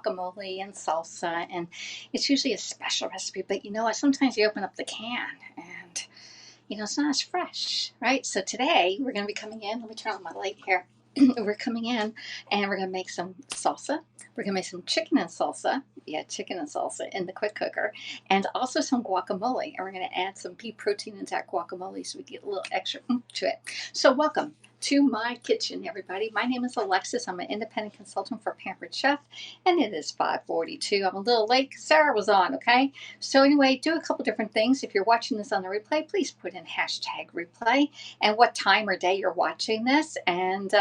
guacamole and salsa, and it's usually a special recipe. But you know what? Sometimes you open up the can and it's not as fresh, right? So today we're going to be coming in. Let me turn on my light here. We're coming in and we're going to make some salsa. We're going to make some chicken and salsa. Yeah, chicken and salsa in the quick cooker. And also some guacamole. And we're going to add some pea protein into that guacamole so we get a little extra to it. So welcome to my kitchen, everybody. My name is Alexis. I'm an independent consultant for Pampered Chef. And it is 5:42. I'm a little late because Sarah was on, okay? So anyway, do a couple different things. If you're watching this on the replay, please put in hashtag replay and what time or day you're watching this. And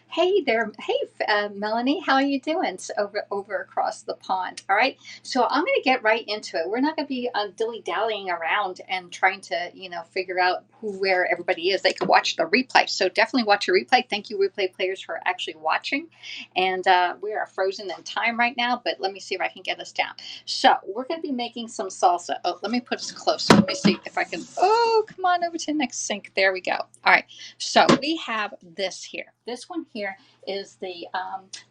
hey there, hey Melanie, how are you doing? It's over across the pond. All right. So I'm going to get right into it. We're not going to be dilly-dallying around and trying to figure out where everybody is. They can watch the replay. So definitely watch your replay. Thank you, replay players, for actually watching. And we are frozen in time right now, but let me see if I can get us down. So we're going to be making some salsa. Oh, let me put us closer. Let me see if I can. Oh, come on over to the next sink. There we go. All right. So we have this here. This one here is the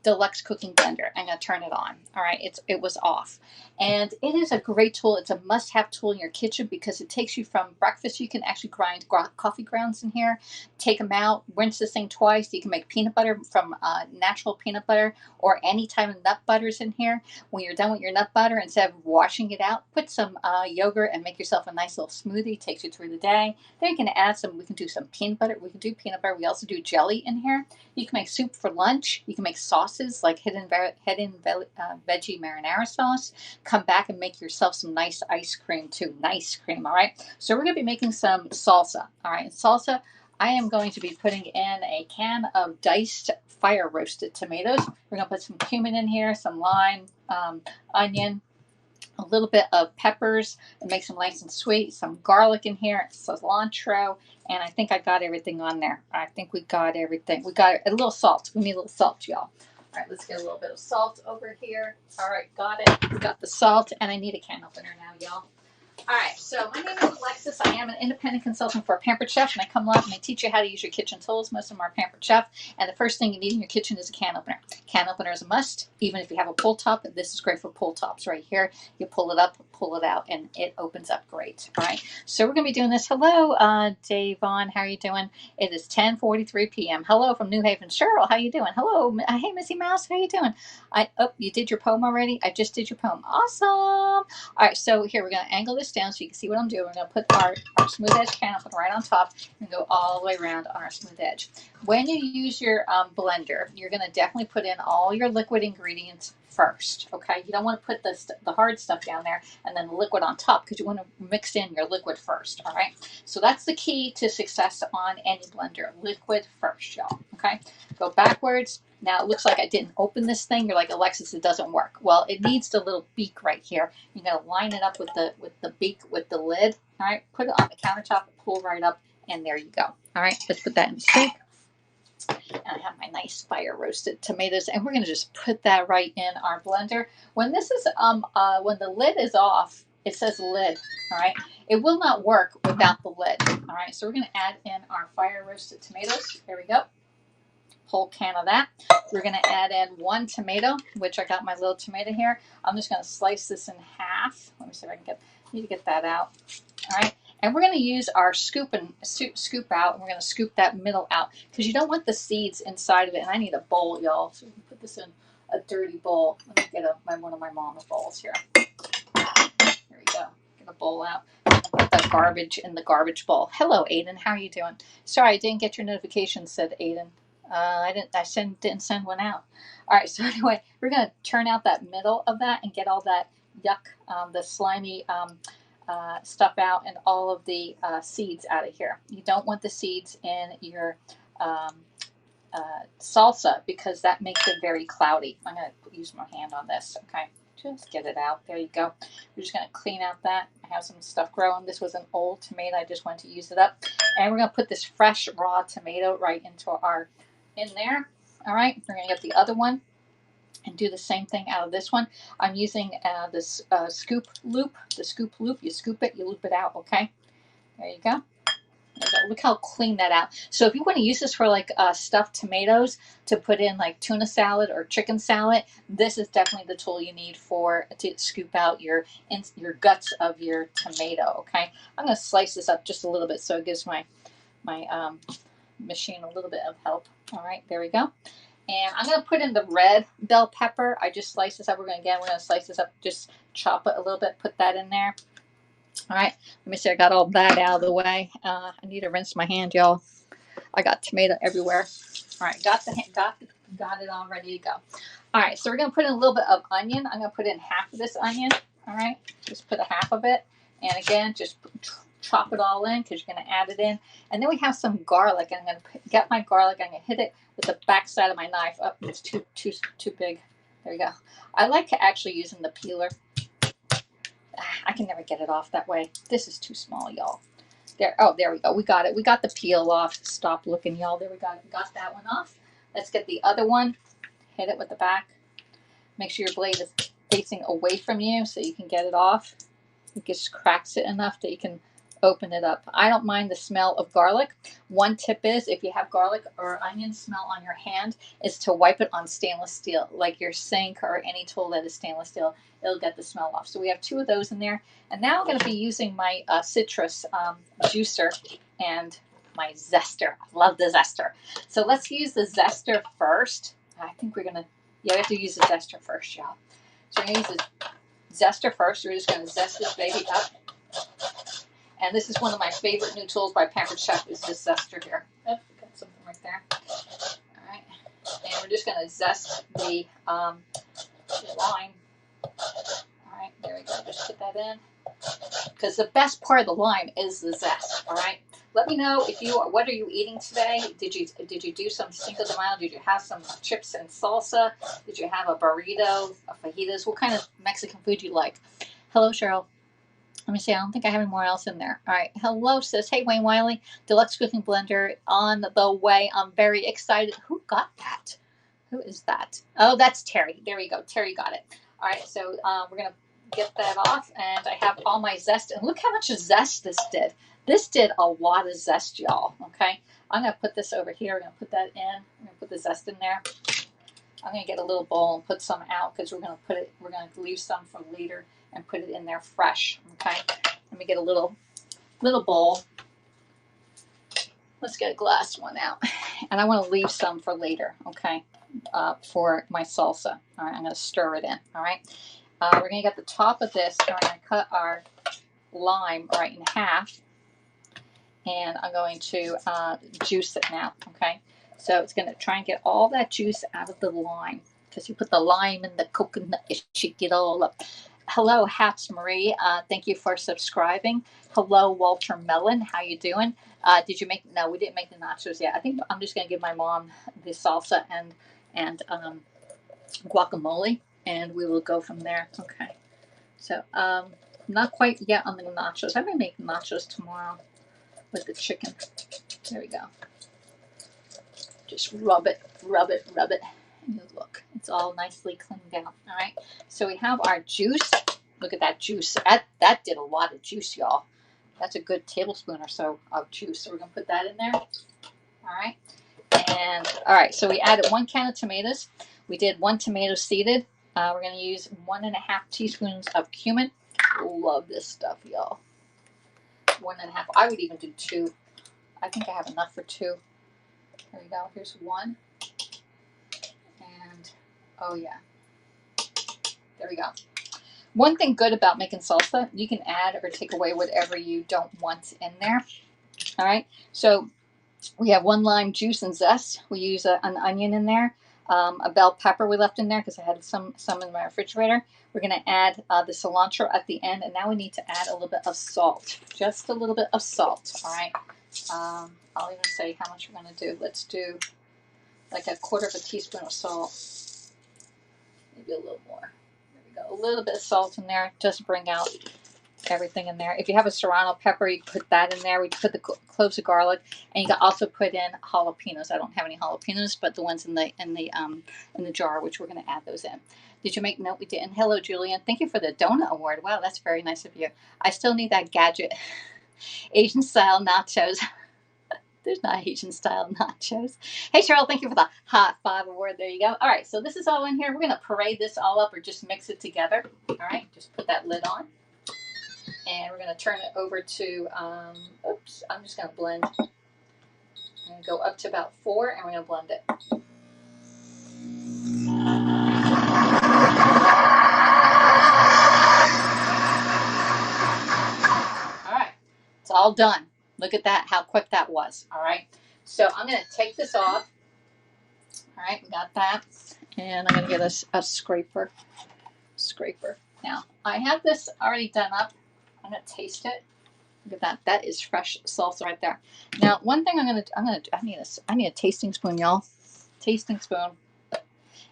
deluxe cooking blender. I'm going to turn it on. All right. It was off. And it is a great tool. It's a must-have tool in your kitchen because it takes you from breakfast. You can actually grind coffee grounds in here, take them out, rinse this thing twice. You can make peanut butter from natural peanut butter or any type of nut butters in here. When you're done with your nut butter, instead of washing it out, put some yogurt and make yourself a nice little smoothie. Takes you through the day. Then you can add some. We can do some peanut butter. We can do peanut butter. We also do jelly in here. You can make soup for lunch. You can make sauces like hidden veggie marinara sauce. Come back and make yourself some nice ice cream too. Nice cream. All right. So we're going to be making some salsa. All right. Salsa. I am going to be putting in a can of diced fire roasted tomatoes. We're going to put some cumin in here, some lime, onion, a little bit of peppers and make them nice and sweet, some garlic in here, cilantro, and I think I got everything on there. I think we got everything. We got a little salt. We need a little salt, y'all. All right, let's get a little bit of salt over here. All right, got it. We got the salt, and I need a can opener now, y'all. All right, so my name is Alexis. I am an independent consultant for Pampered Chef, and I come along and I teach you how to use your kitchen tools. Most of them are Pampered Chef, and the first thing you need in your kitchen is a can opener. Can opener is a must, even if you have a pull top. This is great for pull tops right here. You pull it up, pull it out, and it opens up great. All right, so we're going to be doing this. Hello, Davon, how are you doing? It is 10:43 p.m. Hello from New Haven. Cheryl, how you doing? Hello, hey, Missy Mouse, how you doing? You did your poem already? I just did your poem. Awesome. All right, so here we're going to angle this down so you can see what I'm doing. We're going to put our smooth edge can open right on top and go all the way around on our smooth edge. When you use your blender, you're going to definitely put in all your liquid ingredients first, okay? You don't want to put the hard stuff down there and then the liquid on top because you want to mix in your liquid first, all right? So that's the key to success on any blender. Liquid first, y'all, okay? Go backwards. Now it looks like I didn't open this thing. You're like, Alexis, it doesn't work. Well, it needs the little beak right here. You gotta line it up with the beak with the lid. All right, put it on the countertop, pull right up, and there you go. All right, let's put that in the sink. And I have my nice fire roasted tomatoes, and we're gonna just put that right in our blender. When this is when the lid is off, it says lid. All right, it will not work without the lid. All right, so we're gonna add in our fire roasted tomatoes. There we go. Whole can of that. We're going to add in one tomato, which I got my little tomato here. I'm just going to slice this in half. Let me see if I can need to get that out. All right. And we're going to use our scoop out, and we're going to scoop that middle out because you don't want the seeds inside of it. And I need a bowl, y'all, so we can put this in a dirty bowl. Let me get one of my mom's bowls here. Here we go. Get a bowl out. Put the garbage in the garbage bowl. Hello, Aiden. How are you doing? Sorry, I didn't get your notification, said Aiden. I didn't send one out. All right, so anyway, we're going to turn out that middle of that and get all that yuck, the slimy stuff out and all of the seeds out of here. You don't want the seeds in your salsa because that makes it very cloudy. I'm going to use my hand on this, okay? Just get it out. There you go. We're just going to clean out that. I have some stuff growing. This was an old tomato. I just wanted to use it up. And we're going to put this fresh raw tomato right in there. All right, we're going to get the other one and do the same thing out of this one. I'm using this scoop loop. The scoop loop, you scoop it, you loop it out, okay? There you go. Look how clean that out. So if you want to use this for like stuffed tomatoes to put in like tuna salad or chicken salad, this is definitely the tool you need for to scoop out your guts of your tomato. Okay, I'm going to slice this up just a little bit so it gives my machine a little bit of help. All right, there we go. And I'm going to put in the red bell pepper. I just sliced this up. We're going to slice this up, just chop it a little bit, put that in there. All right, let me see. I got all that out of the way. I need to rinse my hand, y'all. I got tomato everywhere. All right, got it all ready to go. All right, so we're gonna put in a little bit of onion. I'm gonna put in half of this onion. All right, just put a half of it, and again, just chop it all in because you're gonna add it in. And then we have some garlic. I'm gonna get my garlic. I'm gonna hit it with the back side of my knife. Oh, it's too big. There we go. I like to actually using the peeler. I can never get it off that way. This is too small, y'all. There, oh, there we go. We got it. We got the peel off. Stop looking, y'all. There we go. Got that one off. Let's get the other one. Hit it with the back. Make sure your blade is facing away from you so you can get it off. It just cracks it enough that you can open it up. I don't mind the smell of garlic. One tip is if you have garlic or onion smell on your hand is to wipe it on stainless steel, like your sink or any tool that is stainless steel. It'll get the smell off. So we have 2 of those in there. And now I'm going to be using my citrus juicer and my zester. I love the zester. So let's use the zester first. I think we're going to, we have to use the zester first, y'all. So we're going to use the zester first. We're just going to zest this baby up. And this is one of my favorite new tools by Pampered Chef is this zester here. Oh, got something right there. All right. And we're just going to zest the lime. All right, there we go. Just put that in. Because the best part of the lime is the zest. All right. Let me know if you, what are you eating today? Did you do some Cinco de Mayo? Did you have some chips and salsa? Did you have a burrito, a fajitas? What kind of Mexican food you like? Hello, Cheryl. Let me see. I don't think I have any more else in there. All right. Hello, sis. Hey, Wayne Wiley. Deluxe Cooking Blender on the way. I'm very excited. Who got that? Who is that? Oh, that's Terry. There we go. Terry got it. All right. So we're going to get that off. And I have all my zest. And look how much zest this did. This did a lot of zest, y'all. Okay. I'm going to put this over here. We're going to put that in. I'm going to put the zest in there. I'm going to get a little bowl and put some out because we're going to leave some for later and put it in there fresh. Okay, let me get a little bowl. Let's get a glass one out, and I want to leave some for later. Okay, for my salsa. All right, I'm going to stir it in. All right, we're going to get the top of this. And we're going to cut our lime right in half, and I'm going to juice it now. Okay, so it's going to try and get all that juice out of the lime because you put the lime in the coconut, it should get all up. Hello, Hats Marie. Thank you for subscribing. Hello, Walter Mellon. How you doing? Did you make? No, we didn't make the nachos yet. I think I'm just going to give my mom the salsa and guacamole, and we will go from there. Okay. So not quite yet on the nachos. I may make nachos tomorrow with the chicken. There we go. Just rub it. And look, it's all nicely cleaned out. All right, so we have our juice. Look at that juice. That did a lot of juice, y'all. That's a good tablespoon or so of juice. So we're gonna put that in there. All right, and all right. So we added 1 can of tomatoes. We did 1 tomato seeded. We're gonna use 1.5 teaspoons of cumin. Love this stuff, y'all. 1.5. I would even do 2. I think I have enough for 2. There we go. Here's 1. Oh yeah, there we go. One thing good about making salsa, you can add or take away whatever you don't want in there. All right, so we have 1 lime juice and zest. We use an onion in there, a bell pepper we left in there because I had some in my refrigerator. We're going to add the cilantro at the end, and now we need to add a little bit of salt, just a little bit of salt. All right, I'll even say how much we're going to do. Let's do like 1/4 teaspoon of salt. Maybe a little more. There we go. A little bit of salt in there just to bring out everything in there. If you have a serrano pepper, you put that in there. We put the cloves of garlic, and you can also put in jalapenos. I don't have any jalapenos, but the ones in the jar, which we're going to add those in. Did you make note? We did. And hello, Julian. Thank you for the donut award. Wow, that's very nice of you. I still need that gadget. Asian style nachos. There's not Asian style nachos. Hey, Cheryl, thank you for the hot 5 award. There you go. All right, so this is all in here. We're going to parade this all up or just mix it together. All right, just put that lid on. And we're going to turn it over to, oops, I'm just going to blend. I'm going to go up to about 4, and we're going to blend it. All right, it's all done. Look at that, how quick that was. All right, so I'm going to take this off. All right, we got that. And I'm going to get a scraper. Now, I have this already done up. I'm going to taste it. Look at that. That is fresh salsa right there. Now, one thing I need a tasting spoon, y'all. Tasting spoon. And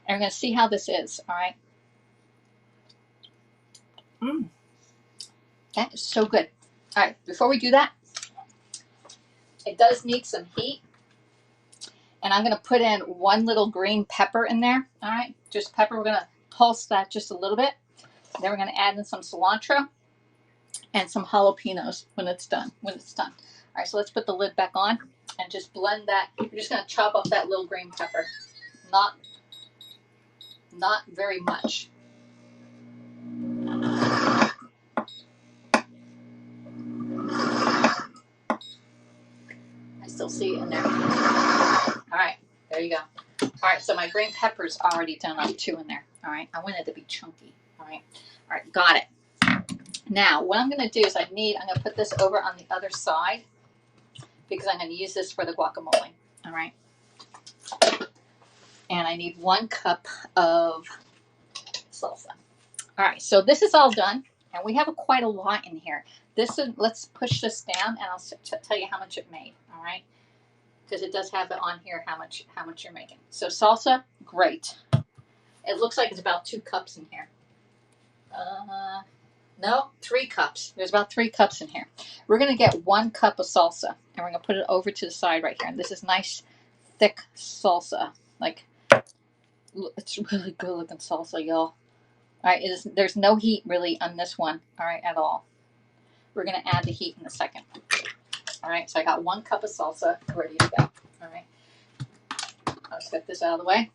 we're going to see how this is. All right. That is so good. All right. Before we do that, it does need some heat. And I'm going to put in 1 little green pepper in there. All right. Just pepper. We're going to pulse that just a little bit. Then we're going to add in some cilantro and some jalapenos when it's done. All right, so let's put the lid back on and just blend that. We're just going to chop up that little green pepper. Not very much. I still see it in there. All right, there you go. All right, so my green pepper's already done up too in there. All right, I want it to be chunky. All right, got it. Now, what I'm going to do is I'm going to put this over on the other side because I'm going to use this for the guacamole. All right. And I need 1 cup of salsa. All right, so this is all done, and we have quite a lot in here. Let's push this down, and I'll tell you how much it made. All right, because it does have it on here how much you're making. So salsa, great. It looks like it's about 2 cups in here. No, 3 cups. There's about 3 cups in here. We're going to get 1 cup of salsa, and we're going to put it over to the side right here. And this is nice, thick salsa. Like, it's really good looking salsa, y'all. All right, there's no heat really on this one, all right, at all. We're going to add the heat in a second. All right, so I got 1 cup of salsa ready to go. All right, I'll just get this out of the way.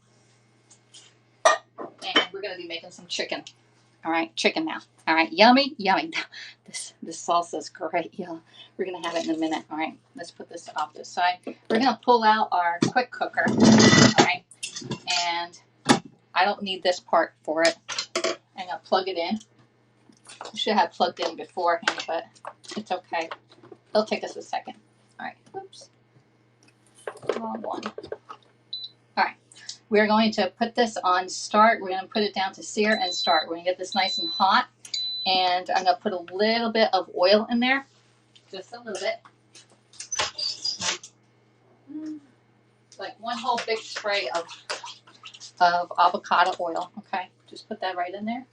And we're going to be making some chicken. All right, chicken now. All right, yummy. This salsa is great, y'all. We're going to have it in a minute. All right, let's put this off this side. We're going to pull out our quick cooker. All right, and I don't need this part for it. I'm going to plug it in. I should have plugged in beforehand, but it's okay. It'll take us a second. All right, oops. Wrong one. All right. We're going to put this on start. We're going to put it down to sear and start. We're going to get this nice and hot. And I'm going to put a little bit of oil in there. Just a little bit. Like 1 whole big spray of avocado oil. Okay, just put that right in there.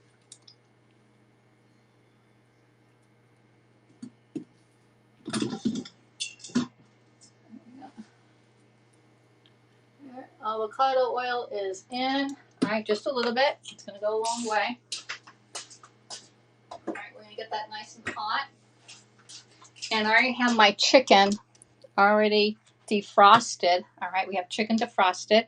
Avocado oil is in. All right, just a little bit. It's going to go a long way. All right, we're going to get that nice and hot. And I already have my chicken already defrosted. All right, we have chicken defrosted.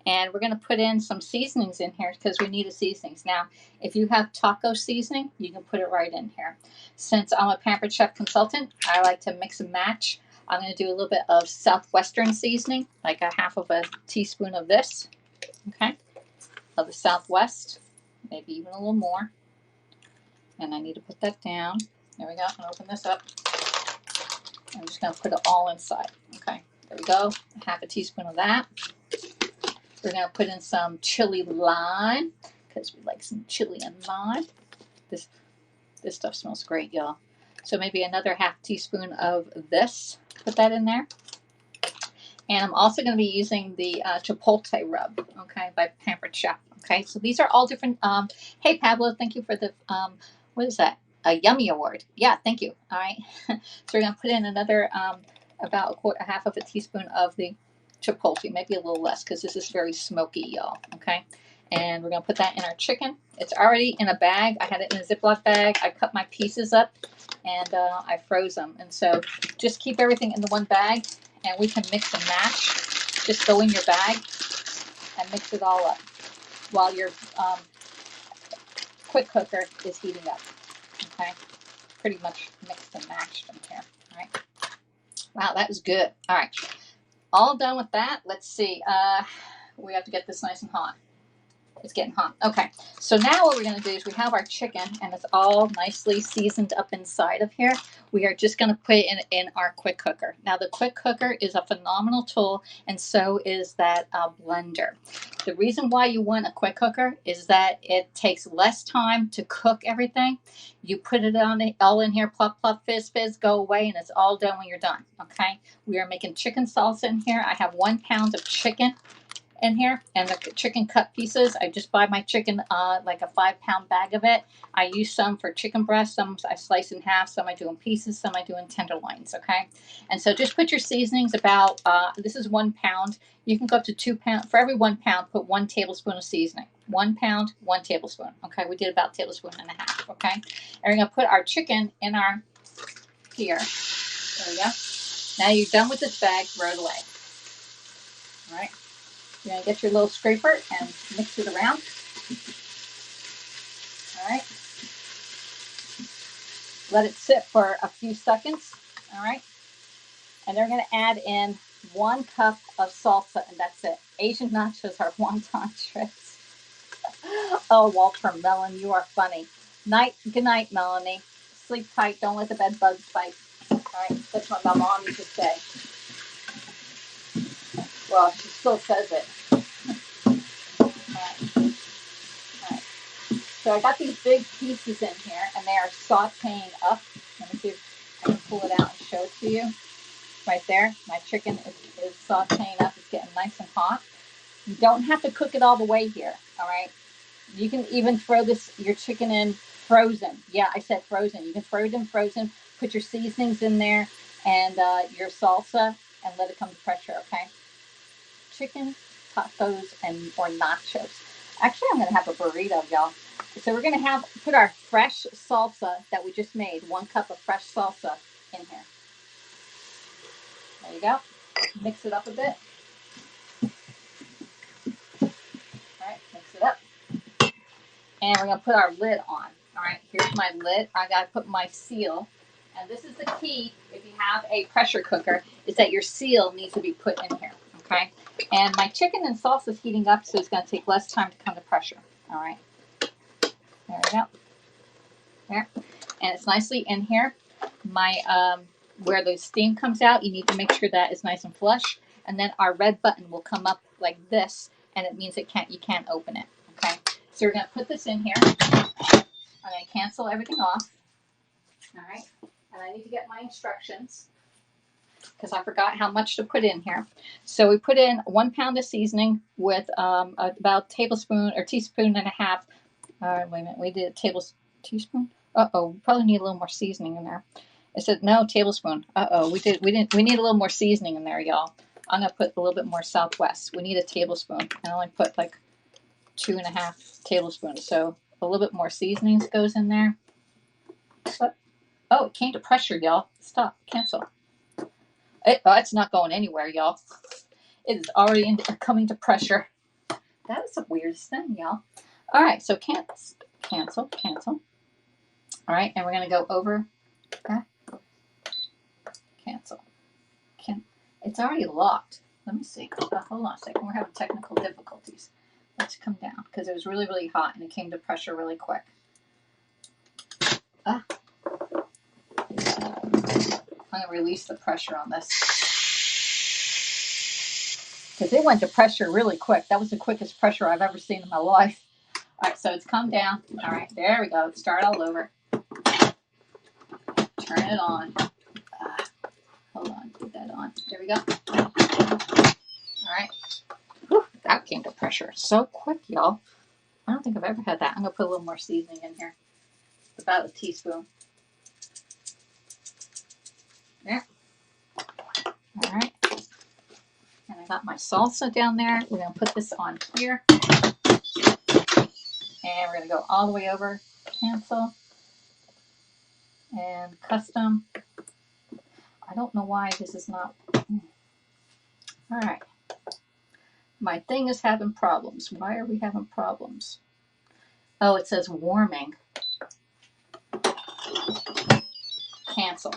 And we're going to put in some seasonings in here because we need a seasonings. Now, if you have taco seasoning, you can put it right in here. Since I'm a Pampered Chef consultant, I like to mix and match. I'm going to do a little bit of Southwestern seasoning, like a 1/2 teaspoon of this, okay, of the Southwest, maybe even a little more. And I need to put that down. There we go. I'm going to open this up. I'm just going to put it all inside. Okay, there we go. 1/2 teaspoon of that. We're going to put in some chili lime because we like some chili and lime. This stuff smells great, y'all. So maybe another 1/2 teaspoon of this. Put that in there. And I'm also going to be using the Chipotle rub, okay, by Pampered Chef. Okay, so these are all different. Hey, Pablo, thank you for the, what is that? A Yummy Award. Yeah, thank you. All right. So we're going to put in another, about 1/2 teaspoon of the Chipotle, maybe a little less because this is very smoky, y'all. Okay. And we're going to put that in our chicken. It's already in a bag. I had it in a Ziploc bag. I cut my pieces up and I froze them. And so just keep everything in the one bag and we can mix and match. Just go in your bag and mix it all up while your quick cooker is heating up. Okay, pretty much mixed and matched them here. All right. Wow, that was good. All right, all done with that. Let's see. We have to get this nice and hot. It's getting hot. Okay, so now what we're going to do is we have our chicken, and it's all nicely seasoned up inside of here. We are just going to put it in our quick cooker. Now, the quick cooker is a phenomenal tool, and so is that blender. The reason why you want a quick cooker is that it takes less time to cook everything. You put it on all in here, plop, plop, fizz, fizz, go away, and it's all done when you're done. Okay, we are making chicken salsa in here. I have 1 pound of chicken in here, and the chicken cut pieces. I just buy my chicken, like a 5-pound bag of it. I use some for chicken breast, some I slice in half, some I do in pieces, some I do in tenderloins. Okay, and so just put your seasonings about. This is 1 pound. You can go up to 2 pounds. For every 1 pound, put 1 tablespoon of seasoning. 1 pound, 1 tablespoon. Okay, we did about 1.5 tablespoons. Okay, and we're gonna put our chicken in our here. There we go. Now you're done with this bag. Throw it away. All right. You're going to get your little scraper and mix it around. All right. Let it sit for a few seconds. All right. And they're going to add in 1 cup of salsa, and that's it. Asian nachos are wonton tricks. Oh, Walter Mellon, you are funny. Good night, Melanie. Sleep tight. Don't let the bed bugs bite. All right. That's what my mom used to say. Well, she still says it. So I got these big pieces in here, and they are sauteing up. Let me see if I can pull it out and show it to you. Right there, my chicken is sauteing up. It's getting nice and hot. You don't have to cook it all the way here, all right? You can even throw your chicken in frozen. Yeah, I said frozen. You can throw it in frozen, put your seasonings in there, and your salsa, and let it come to pressure, okay? Chicken, tacos, or nachos. Actually, I'm going to have a burrito, y'all. So we're going to put our fresh salsa that we just made, 1 cup of fresh salsa in here. There you go. Mix it up a bit. All right, mix it up. And we're going to put our lid on. All right, here's my lid. I got to put my seal. And this is the key, if you have a pressure cooker, is that your seal needs to be put in here, okay? And my chicken and salsa is heating up, so it's going to take less time to come to pressure. All right. There we go. There. And it's nicely in here. My where the steam comes out, you need to make sure that is nice and flush. And then our red button will come up like this, and it means you can't open it. Okay. So we're gonna put this in here. I'm gonna cancel everything off. All right. And I need to get my instructions because I forgot how much to put in here. So we put in 1 pound of seasoning with about tablespoon or teaspoon and a half. Wait a minute. We did a teaspoon. We probably need a little more seasoning in there. I said no, tablespoon. We need a little more seasoning in there, y'all. I'm gonna put a little bit more Southwest. We need a tablespoon. I only put like 2.5 tablespoons. So a little bit more seasoning goes in there. But, it came to pressure, y'all. Stop. Cancel. It's not going anywhere, y'all. It is already coming to pressure. That is the weirdest thing, y'all. All right, so cancel. All right, and we're going to go over. Okay. Cancel. It's already locked. Let me see. Hold on a second. We're having technical difficulties. Let's come down because it was really, really hot and it came to pressure really quick. I'm going to release the pressure on this because it went to pressure really quick. That was the quickest pressure I've ever seen in my life. All right, so it's come down. All right, there we go. Let's start all over. Turn it on. Hold on, put that on. There we go. All right. Whew, that came to pressure so quick, y'all. I don't think I've ever had that. I'm going to put a little more seasoning in here. About a teaspoon. There. All right. And I got my salsa down there. We're going to put this on here. And we're going to go all the way over. Cancel. And custom. I don't know why this is not. All right. My thing is having problems. Why are we having problems? Oh, it says warming. Cancel.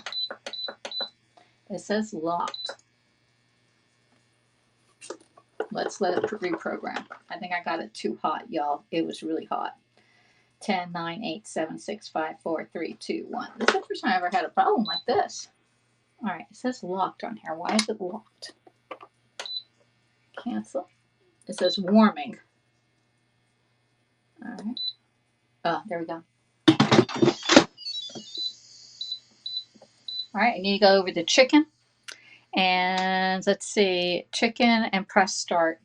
It says locked. Let's let it reprogram. I think I got it too hot, y'all. It was really hot. 10, 9, 8, 7, 6, 5, 4, 3, 2, 1. This is the first time I ever had a problem like this. All right, it says locked on here. Why is it locked? Cancel. It says warming. All right. Oh, there we go. All right, I need to go over to chicken. And let's see, chicken and press start.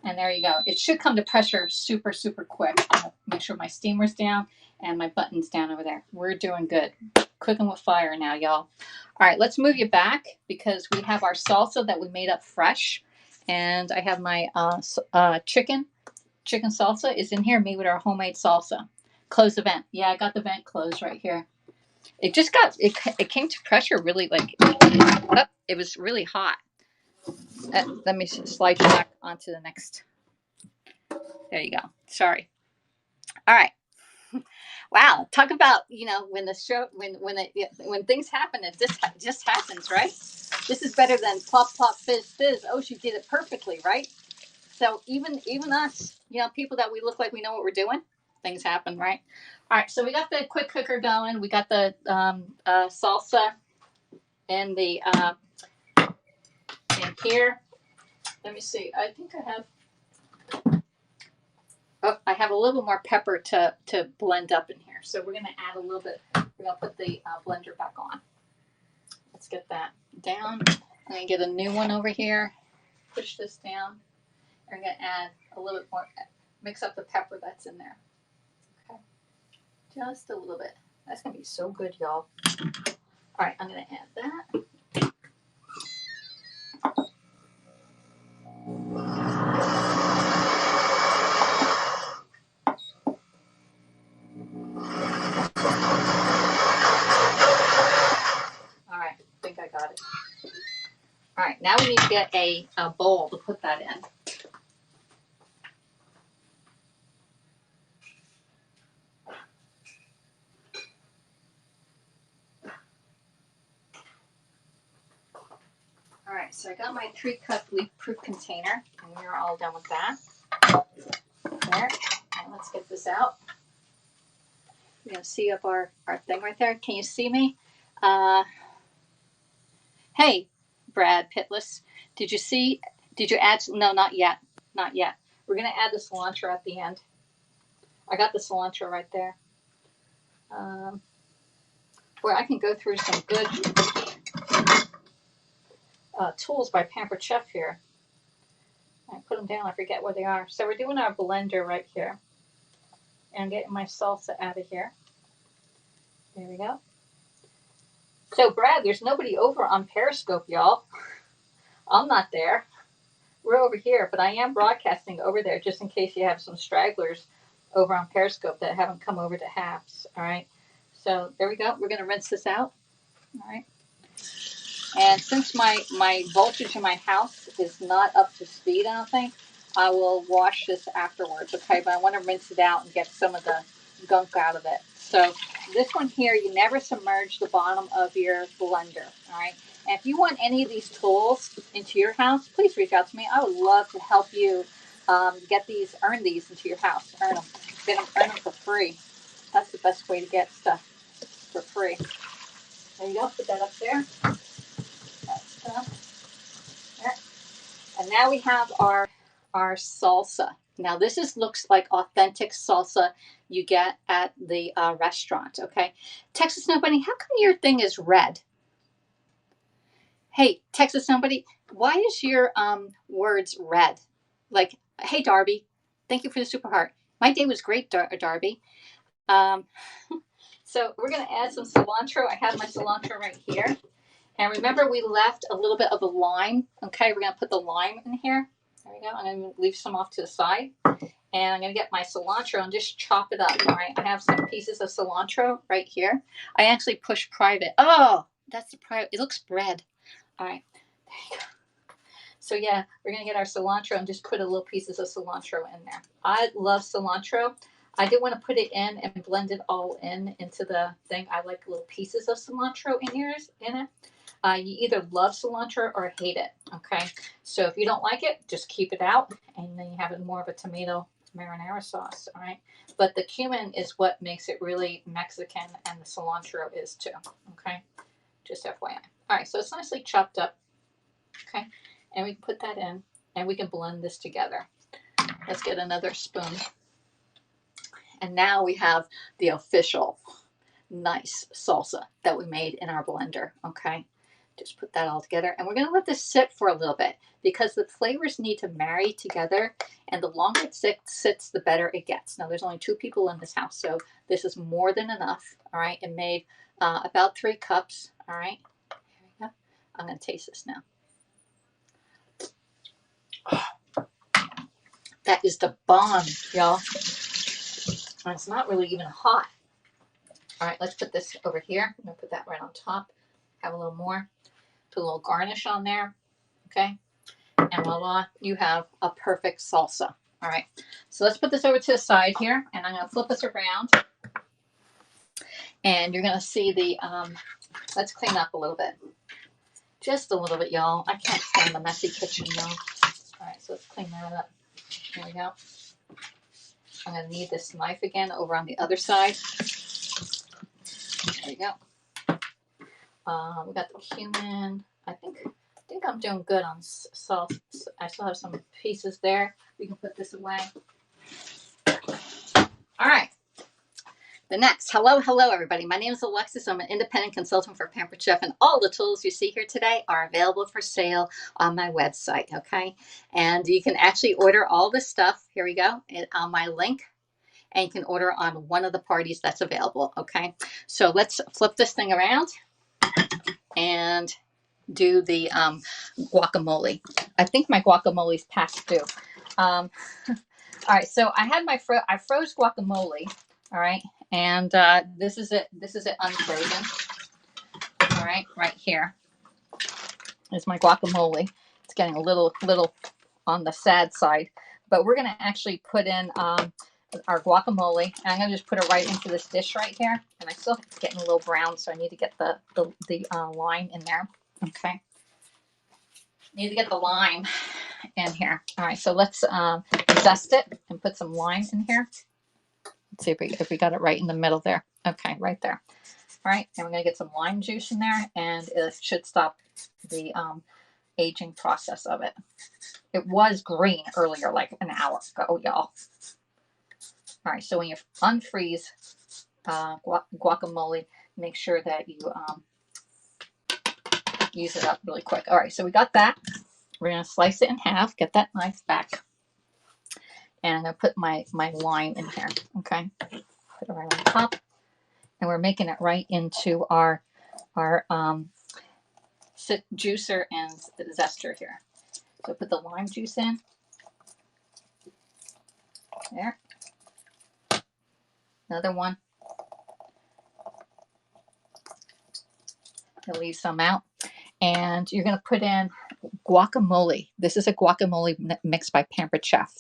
And there you go. It should come to pressure super, super quick. I'll make sure my steamer's down and my button's down over there. We're doing good. Cooking with fire now, y'all. All right, let's move you back because we have our salsa that we made up fresh. And I have my chicken salsa is in here, made with our homemade salsa. Close the vent. Yeah, I got the vent closed right here. It just got, it came to pressure really like, oh, it was really hot. Let me slide you back onto the next. There you go. Sorry. All right. Wow. Talk about, you know, when the show, when things happen, it just happens, right? This is better than plop, plop, fizz, fizz. Oh, she did it perfectly, right? So even us, you know, people that we look like we know what we're doing, things happen, right? All right. So we got the quick cooker going. We got the salsa and the in here. Let me see. I think I have. Oh, I have a little more pepper to blend up in here. So we're going to add a little bit. We're going to put the blender back on. Let's get that down. I'm going to get a new one over here. Push this down. I'm going to add a little bit more. Mix up the pepper that's in there. Okay. Just a little bit. That's going to be so good, y'all. All right, I'm going to add that. All right, I think I got it. All right, now we need to get a bowl to put that in. All right, so I got my 3-cup leak-proof container, and we're all done with that. There, and let's get this out. You're gonna see up our thing right there. Can you see me? Hey, Brad Pitless, did you add? No, not yet. Not yet. We're gonna add the cilantro at the end. I got the cilantro right there. Boy, I can go through some good tools by Pampered Chef here. I put them down. I forget where they are. So we're doing our blender right here. And I'm getting my salsa out of here. There we go. So, Brad, there's nobody over on Periscope, y'all. I'm not there. We're over here, but I am broadcasting over there just in case you have some stragglers over on Periscope that haven't come over to Haps. All right. So there we go. We're going to rinse this out. All right. And since my voltage in my house is not up to speed, I don't think, I will wash this afterwards, okay? But I want to rinse it out and get some of the gunk out of it. So this one here, you never submerge the bottom of your blender, all right? And if you want any of these tools into your house, please reach out to me. I would love to help you get these, earn these into your house. Earn them. Earn them for free. That's the best way to get stuff for free. There you go. Put that up there. There. And now we have our salsa. Now this looks like authentic salsa you get at the restaurant, okay? Texas Nobody, how come your thing is red? Hey, Texas Nobody, why is your words red? Like, hey, Darby, thank you for the super heart. My day was great, Darby. So we're going to add some cilantro. I have my cilantro right here. And remember, we left a little bit of the lime. Okay, we're going to put the lime in here. There we go. I'm going to leave some off to the side. And I'm going to get my cilantro and just chop it up. All right, I have some pieces of cilantro right here. I actually pushed private. Oh, that's the private. It looks red. All right, there you go. So yeah, we're gonna get our cilantro and just put a little pieces of cilantro in there. I love cilantro. I didn't want to put it in and blend it all into the thing. I like little pieces of cilantro in it. You either love cilantro or hate it. Okay, so if you don't like it, just keep it out, and then you have it more of a tomato marinara sauce. All right, but the cumin is what makes it really Mexican, and the cilantro is too. Okay, just FYI. All right, so it's nicely chopped up. Okay, and we put that in, and we can blend this together. Let's get another spoon. And now we have the official nice salsa that we made in our blender. Okay, just put that all together, and we're going to let this sit for a little bit because the flavors need to marry together, and the longer it sits, the better it gets. Now, there's only 2 people in this house, so this is more than enough. All right, it made about 3 cups. All right, here we go. I'm going to taste this now. That is the bomb, y'all. And it's not really even hot. All right, let's put this over here. I'm going to put that right on top. Have a little more. Put a little garnish on there. Okay. And voila, you have a perfect salsa. All right. So let's put this over to the side here. And I'm going to flip this around. And you're going to see the, let's clean up a little bit. Just a little bit, y'all. I can't stand the messy kitchen, y'all. All right, so let's clean that up. There we go. I'm going to need this knife again over on the other side. There we go. We got the cumin. I think I'm doing good on salt. I still have some pieces there. We can put this away. All right. The next. Hello, everybody. My name is Alexis. I'm an independent consultant for Pampered Chef, and all the tools you see here today are available for sale on my website, okay? And you can actually order all this stuff. Here we go, on my link, and you can order on one of the parties that's available, okay? So let's flip this thing around and do the guacamole. I think my guacamole is past due. All right, so I had I froze guacamole. All right, and this is it. This is it unfrozen. All right here is my guacamole. It's getting a little on the sad side, but we're gonna actually put in our guacamole, and I'm gonna just put it right into this dish right here. And I still it's getting a little brown, so I need to get the lime in there. Okay, need to get the lime in here. All right, so let's zest it and put some lime in here. Let's see if we got it right in the middle there. Okay, right there. All right, and we're gonna get some lime juice in there, and it should stop the aging process of it. It was green earlier, like an hour ago, y'all. All right, so when you unfreeze guacamole, make sure that you use it up really quick. All right, so we got that. We're gonna slice it in half, get that knife back. And I'm gonna put my lime in here, okay? Put it right on top. And we're making it right into our juicer and zester here. So put the lime juice in. There. Another one. I'll leave some out. And you're going to put in guacamole. This is a guacamole mix by Pampered Chef.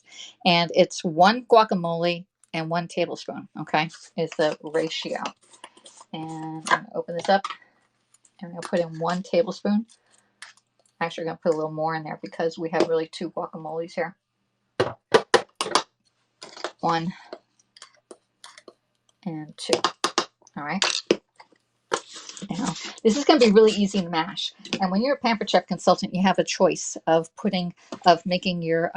And it's 1 guacamole and 1 tablespoon, okay, is the ratio. And I'm going to open this up. And I'm going to put in 1 tablespoon. Actually, I'm going to put a little more in there because we have really 2 guacamoles here. 1 and 2. All right. Now, this is going to be really easy to mash. And when you're a Pampered Chef consultant, you have a choice of making your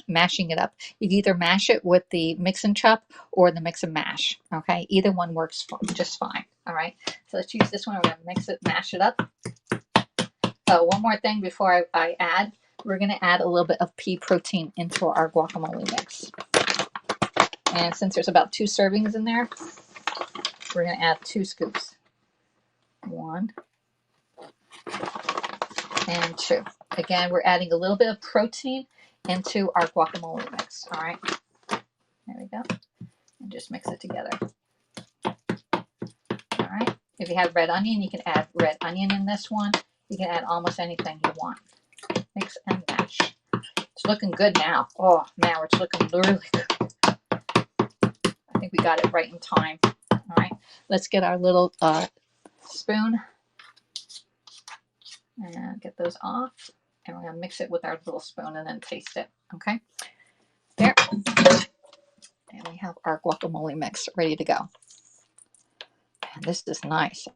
mashing it up. You can either mash it with the mix and chop or the mix and mash. Okay, either one works just fine. All right, so let's use this one. We're going to mash it up. Oh, one more thing before I add, we're going to add a little bit of pea protein into our guacamole mix. And since there's about 2 servings in there, we're going to add 2 scoops. 1 and 2. Again, we're adding a little bit of protein into our guacamole mix. All right, there we go. And just mix it together. All right. If you have red onion, you can add red onion in this one. You can add almost anything you want. Mix and match. It's looking good now. Oh, now it's looking really good. I think we got it right in time. All right, let's get our little spoon and get those off. And we're going to mix it with our little spoon and then taste it. Okay, there. And we have our guacamole mix ready to go. And this is nice.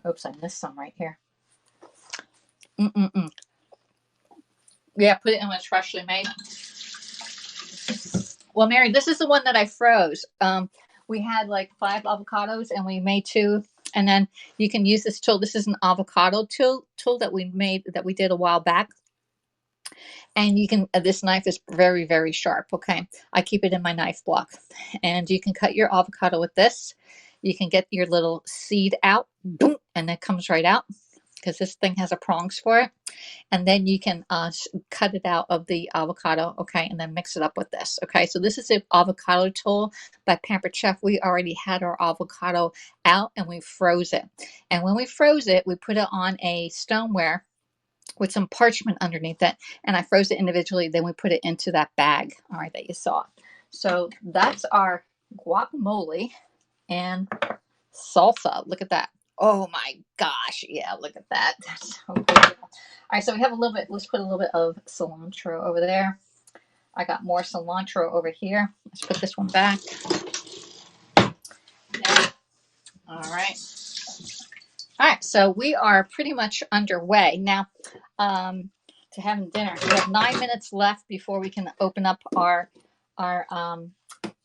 Oops, I missed some right here. Yeah, put it in when it's freshly made. Well, Mary, this is the one that I froze. We had like 5 avocados and we made 2. And then you can use this tool. This is an avocado tool that we did a while back. And you can, this knife is very, very sharp. Okay. I keep it in my knife block. And you can cut your avocado with this. You can get your little seed out, boom, and it comes right out because this thing has a prongs for it. And then you can cut it out of the avocado, okay, and then mix it up with this, okay. So this is an avocado tool by Pampered Chef. We already had our avocado out and we froze it. And when we froze it, we put it on a stoneware with some parchment underneath it, and I froze it individually. Then we put it into that bag, all right, that you saw. So that's our guacamole and salsa. Look at that. Oh my gosh. Yeah, look at that. That's so good. All right, so we have a little bit, let's put a little bit of cilantro over there. I got more cilantro over here. Let's put this one back. Yeah. All right. All right, so we are pretty much underway now to having dinner. We have 9 minutes left before we can open up our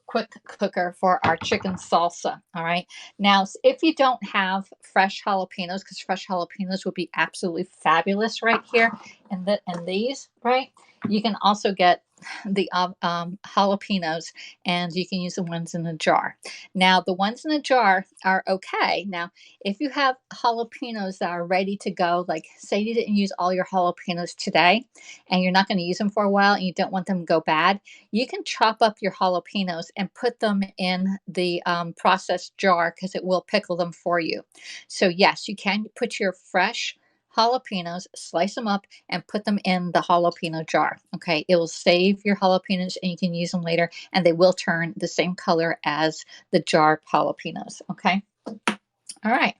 quick cooker for our chicken salsa. All right. Now, if you don't have fresh jalapenos, because fresh jalapenos would be absolutely fabulous right here, and these, right? You can also get the jalapenos, and you can use the ones in the jar. Now, the ones in the jar are okay. Now, if you have jalapenos that are ready to go, like say you didn't use all your jalapenos today, and you're not going to use them for a while, and you don't want them to go bad, you can chop up your jalapenos and put them in the processed jar because it will pickle them for you. So yes, you can put your fresh jalapenos, slice them up, and put them in the jalapeno jar. Okay, it will save your jalapenos and you can use them later, and they will turn the same color as the jar jalapenos. Okay, all right.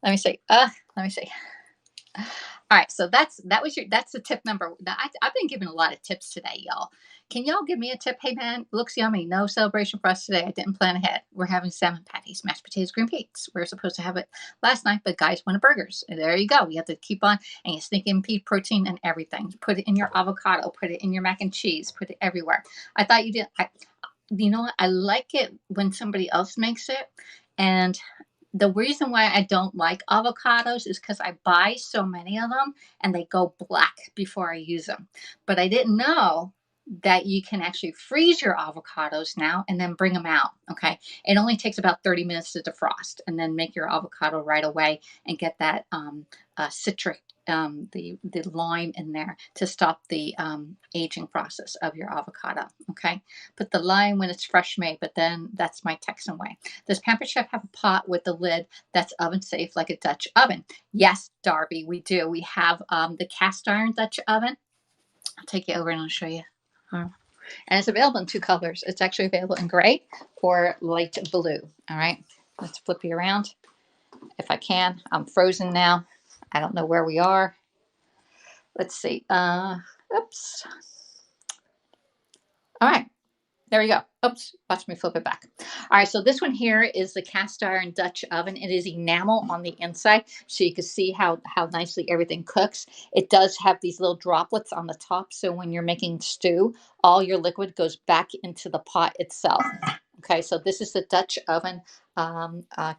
Let me see. All right, so that's the tip number. I've been giving a lot of tips today, y'all. Can y'all give me a tip? Hey man, looks yummy. No celebration for us today. I didn't plan ahead. We're having salmon patties, mashed potatoes, green peas. We were supposed to have it last night, but guys wanted burgers. And there you go. You have to keep on, and you sneak in pea protein and everything. Put it in your avocado. Put it in your mac and cheese. Put it everywhere. I thought you did. You know what? I like it when somebody else makes it, and the reason why I don't like avocados is because I buy so many of them and they go black before I use them. But I didn't know that you can actually freeze your avocados now and then bring them out. Okay. It only takes about 30 minutes to defrost, and then make your avocado right away and get that citric, the lime in there to stop the aging process of your avocado. Okay. Put the lime when it's fresh made, but then that's my Texan way. Does Pampered Chef have a pot with the lid that's oven safe like a Dutch oven? Yes, Darby, we do. We have the cast iron Dutch oven. I'll take you over and I'll show you. And it's available in 2 colors. It's actually available in gray or light blue. All right, let's flip you around if I can. I'm frozen now. I don't know where we are. Let's see. Oops. All right. There we go. Oops, watch me flip it back. All right, so this one here is the cast iron Dutch oven. It is enamel on the inside, so you can see how nicely everything cooks. It does have these little droplets on the top, so when you're making stew, all your liquid goes back into the pot itself. Okay, so this is the Dutch oven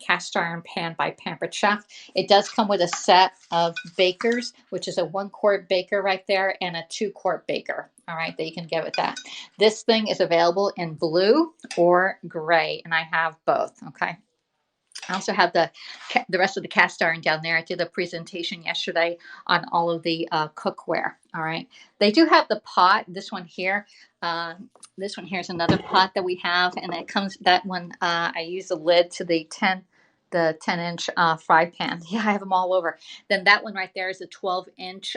cast iron pan by Pampered Chef. It does come with a set of bakers, which is a 1-quart baker right there and a 2-quart baker. All right, that you can get with that. This thing is available in blue or gray, and I have both. Okay. I also have the rest of the cast iron down there. I did a presentation yesterday on all of the cookware. All right, they do have the pot. This one here. This one here is another pot that we have, and it comes. That one I use the lid to the 10-inch fry pan. Yeah, I have them all over. Then that one right there is a 12-inch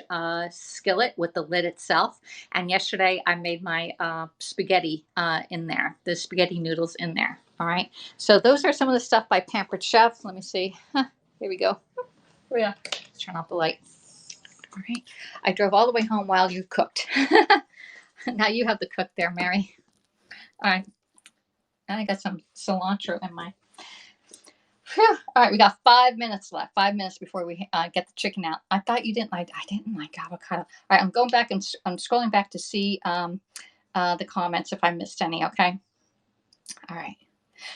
skillet with the lid itself. And yesterday I made my spaghetti in there, the spaghetti noodles in there. All right. So those are some of the stuff by Pampered Chef. Let me see. Here we go. Oh, yeah. Let's turn off the light. All right. I drove all the way home while you cooked. Now you have the cook there, Mary. All right. And I got some cilantro in my. Whew. All right, we got 5 minutes left. 5 minutes before we get the chicken out. I thought you didn't like. I didn't like avocado. All right, I'm going back and I'm scrolling back to see the comments if I missed any. Okay. All right.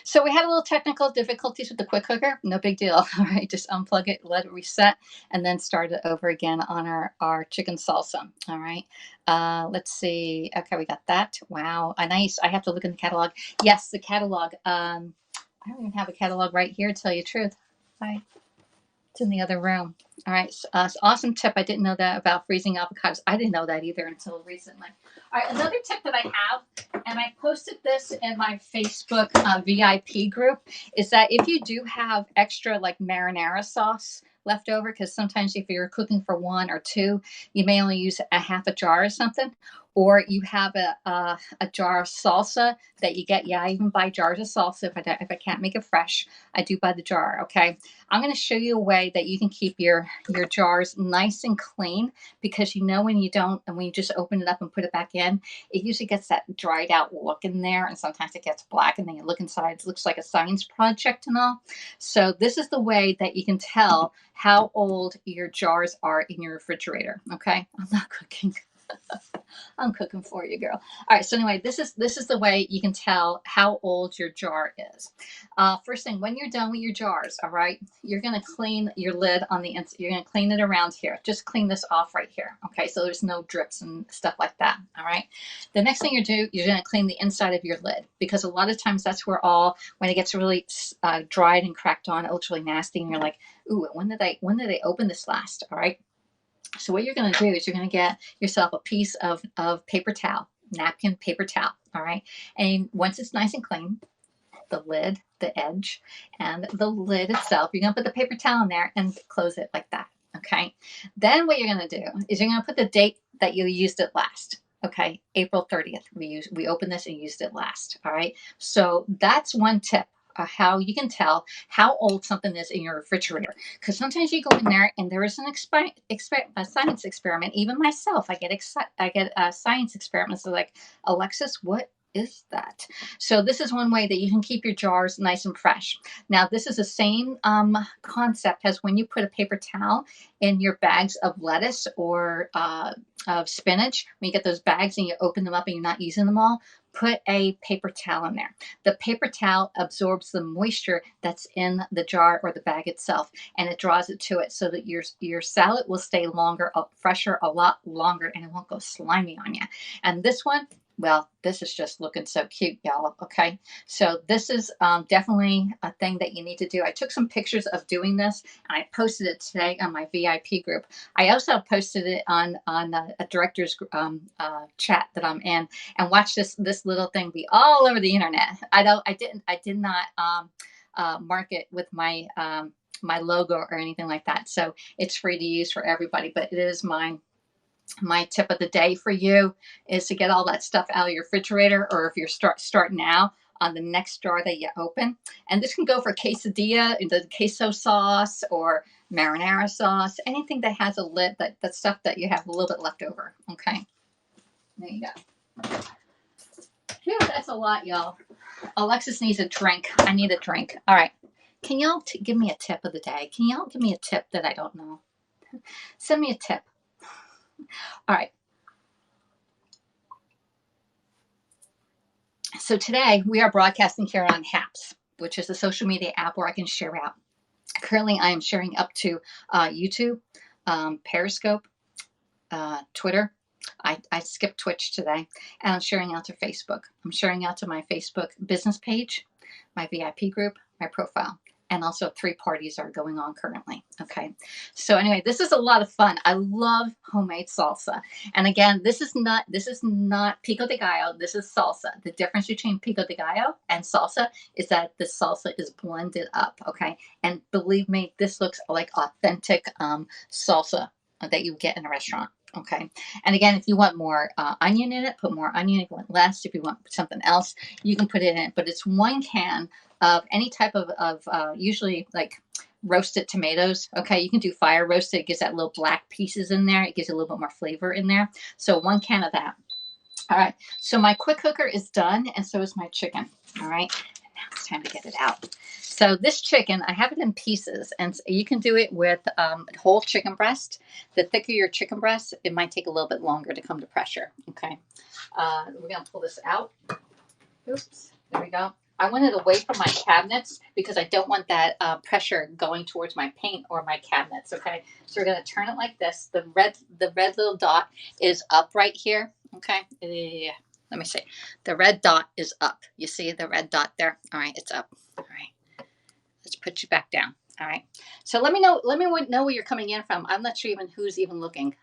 So we had a little technical difficulties with the quick cooker. No big deal. All right, just unplug it, let it reset, and then start it over again on our chicken salsa. All right. Let's see. Okay, we got that. Wow, nice. I have to look in the catalog. Yes, the catalog. I don't even have a catalog right here, to tell you the truth. It's in the other room. All right, so, awesome tip. I didn't know that about freezing avocados. I didn't know that either until recently. All right, another tip that I have, and I posted this in my Facebook VIP group, is that if you do have extra like marinara sauce left over, because sometimes if you're cooking for one or two, you may only use a half a jar or something, or you have a jar of salsa that you get. Yeah, I even buy jars of salsa if I can't make it fresh. I do buy the jar. Okay, I'm going to show you a way that you can keep your jars nice and clean, because when you don't, and when you just open it up and put it back in, it usually gets that dried out look in there, and sometimes it gets black, and then you look inside, it looks like a science project and all. So this is the way that you can tell how old your jars are in your refrigerator. Okay, I'm not cooking. I'm cooking for you, girl. All right. So anyway, this is the way you can tell how old your jar is. First thing, when you're done with your jars, all right, you're gonna clean your lid on the inside. You're gonna clean it around here. Just clean this off right here. Okay, so there's no drips and stuff like that. All right. The next thing you're gonna clean the inside of your lid, because a lot of times that's where when it gets really dried and cracked on, it looks really nasty, and you're like, ooh, when did they open this last? All right. So what you're going to do is you're going to get yourself a piece of paper towel, napkin, paper towel. All right. And once it's nice and clean, the lid, the edge, and the lid itself, you're going to put the paper towel in there and close it like that. Okay. Then what you're going to do is you're going to put the date that you used it last. Okay. April 30th. We opened this and used it last. All right. So that's one tip. How you can tell how old something is in your refrigerator, because sometimes you go in there and there is a science experiment. Even myself, I get science experiments like, Alexis, what is that? So this is one way that you can keep your jars nice and fresh. Now this is the same concept as when you put a paper towel in your bags of lettuce or of spinach. When you get those bags and you open them up and you're not using them all, put a paper towel in there. The paper towel absorbs the moisture that's in the jar or the bag itself, and it draws it to it, so that your salad will stay longer, fresher, a lot longer, and it won't go slimy on you. And this one, well, this is just looking so cute, y'all. Okay, so this is definitely a thing that you need to do. I took some pictures of doing this, and I posted it today on my VIP group. I also posted it on a director's chat that I'm in, and watch this little thing be all over the internet. I did not mark it with my my logo or anything like that, so it's free to use for everybody. But it is mine. My tip of the day for you is to get all that stuff out of your refrigerator, or if you're starting now, on the next jar that you open. And this can go for quesadilla, the queso sauce, or marinara sauce, anything that has a lid, that stuff that you have a little bit left over. Okay, there you go. Phew, that's a lot, y'all. Alexis needs a drink. I need a drink. All right. Can y'all give me a tip of the day? Can y'all give me a tip that I don't know? Send me a tip. All right. So today we are broadcasting here on Haps, which is a social media app where I can share out. Currently, I am sharing up to YouTube, Periscope, Twitter. I skipped Twitch today, and I'm sharing out to Facebook. I'm sharing out to my Facebook business page, my VIP group, my profile. and also 3 parties are going on currently. Okay. So anyway, this is a lot of fun. I love homemade salsa. And again, this is not pico de gallo. This is salsa. The difference between pico de gallo and salsa is that the salsa is blended up. Okay. And believe me, this looks like authentic salsa that you get in a restaurant. Okay. And again, if you want more onion in it, put more onion. If you want less, if you want something else, you can put it in. But it's 1 can of any type of usually like roasted tomatoes. Okay, you can do fire roasted. It gives that little black pieces in there. It gives a little bit more flavor in there. So 1 can of that. All right, so my quick cooker is done, and so is my chicken. All right, and now it's time to get it out. So this chicken, I have it in pieces, and you can do it with whole chicken breast. The thicker your chicken breast, it might take a little bit longer to come to pressure. Okay, we're gonna pull this out. Oops, there we go. I want it away from my cabinets because I don't want that pressure going towards my paint or my cabinets. Okay, so we're gonna turn it like this. The red little dot is up right here. Okay, let me see. The red dot is up. You see the red dot there? All right, it's up. All right, let's put you back down. All right. So let me know where you're coming in from. I'm not sure even who's even looking.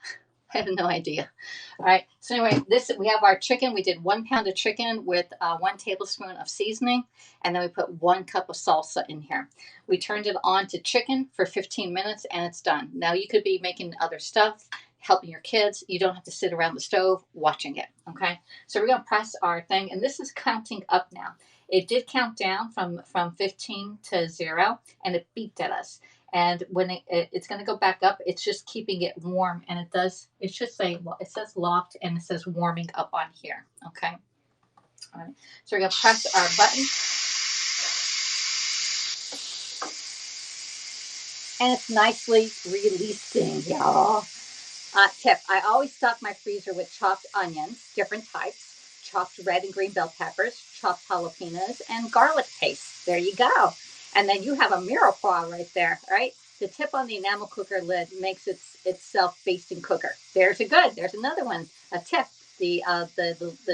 I have no idea. All right. So anyway, we have our chicken. We did 1 pound of chicken with 1 tablespoon of seasoning, and then we put 1 cup of salsa in here. We turned it on to chicken for 15 minutes, and it's done. Now you could be making other stuff, helping your kids. You don't have to sit around the stove watching it. Okay. So we're gonna press our thing, and this is counting up now. It did count down from 15 to 0, and it beeped at us. And when it's going to go back up, it's just keeping it warm. And it should say, it says locked and it says warming up on here. Okay. All right. So we're going to press our button. And it's nicely releasing, y'all. Tip, I always stock my freezer with chopped onions, different types, chopped red and green bell peppers, chopped jalapenos, and garlic paste. There you go. And then you have a mirepoix right there, right? The tip on the enamel cooker lid makes it self-basting cooker. There's another one. A tip. The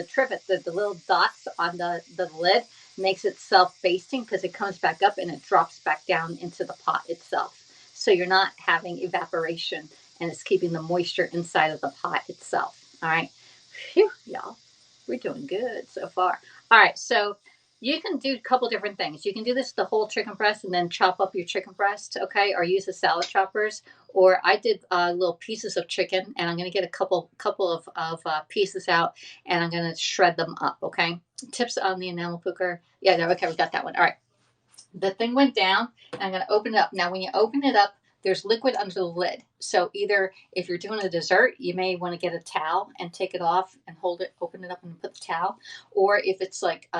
trivet, the little dots on the lid makes it self-basting because it comes back up and it drops back down into the pot itself. So you're not having evaporation, and it's keeping the moisture inside of the pot itself. All right. Phew, y'all. We're doing good so far. All right. So you can do a couple different things. You can do this the whole chicken breast and then chop up your chicken breast, okay? Or use the salad choppers. Or I did little pieces of chicken, and I'm going to get a couple of pieces out, and I'm going to shred them up, okay? Tips on the enamel cooker. Yeah, okay, we got that one. All right. The thing went down, and I'm going to open it up. Now, when you open it up, there's liquid under the lid. So either if you're doing a dessert, you may want to get a towel and take it off and hold it, open it up and put the towel. Or if it's like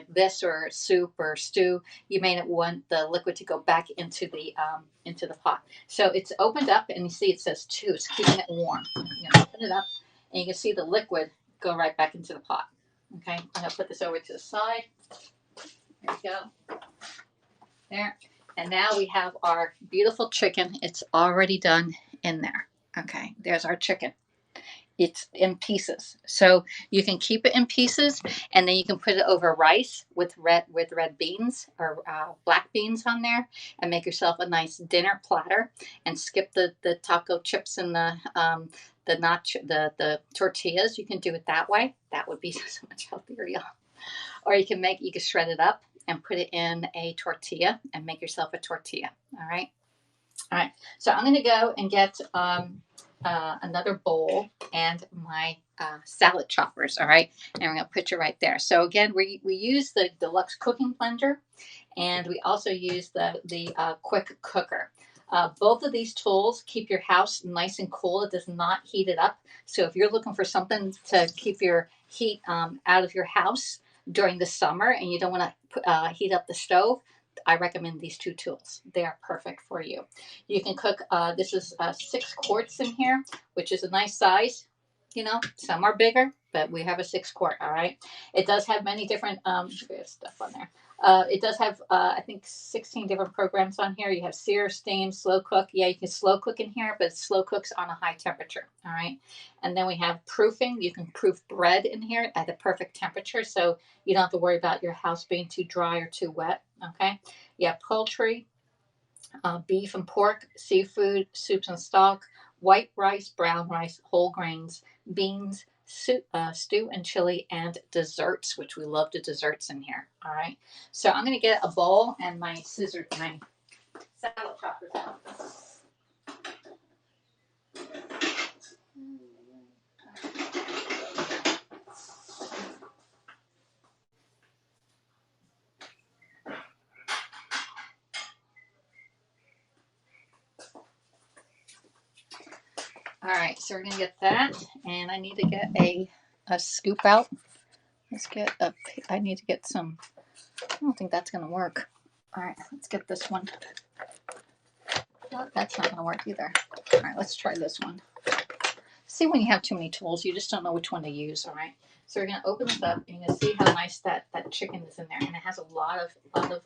this or soup or stew, you may not want the liquid to go back into the pot. So it's opened up, and you see it says 2. It's keeping it warm. You know, open it up, and you can see the liquid go right back into the pot. Okay, I'm going to put this over to the side. There we go. There. And now we have our beautiful chicken. It's already done in there. Okay, there's our chicken. It's in pieces. So you can keep it in pieces, and then you can put it over rice with red beans or black beans on there, and make yourself a nice dinner platter, and skip the taco chips and the tortillas. You can do it that way. That would be so much healthier, y'all. Or you can shred it up and put it in a tortilla and make yourself a tortilla. All right. All right. So I'm going to go and get another bowl and my salad choppers. All right. And we're going to put you right there. So again, we use the deluxe cooking blender, and we also use the quick cooker. Both of these tools keep your house nice and cool. It does not heat it up. So if you're looking for something to keep your heat out of your house during the summer, and you don't want to heat up the stove, I recommend these 2 tools. They are perfect for you. You can cook, this is 6 quarts in here, which is a nice size. You know, some are bigger, but we have a 6 quart, all right? It does have many different stuff on there. It does have, I think, 16 different programs on here. You have sear, steam, slow cook. Yeah, you can slow cook in here, but it slow cooks on a high temperature, all right? And then we have proofing. You can proof bread in here at the perfect temperature, so you don't have to worry about your house being too dry or too wet, okay? You have poultry. beef and pork, seafood, soups and stock, white rice, brown rice, whole grains, beans, stew and chili, and desserts, which we love the desserts in here. All right. So I'm going to get a bowl and my scissors, my salad choppers out. All right, so we're gonna get that, and I need to get a scoop out. Let's get a. I need to get some. I don't think that's gonna work. All right, let's get this one. Oh, that's not gonna work either. All right, let's try this one. See, when you have too many tools, you just don't know which one to use. All right, so we're gonna open this up, and you're gonna see how nice that chicken is in there, and it has a lot of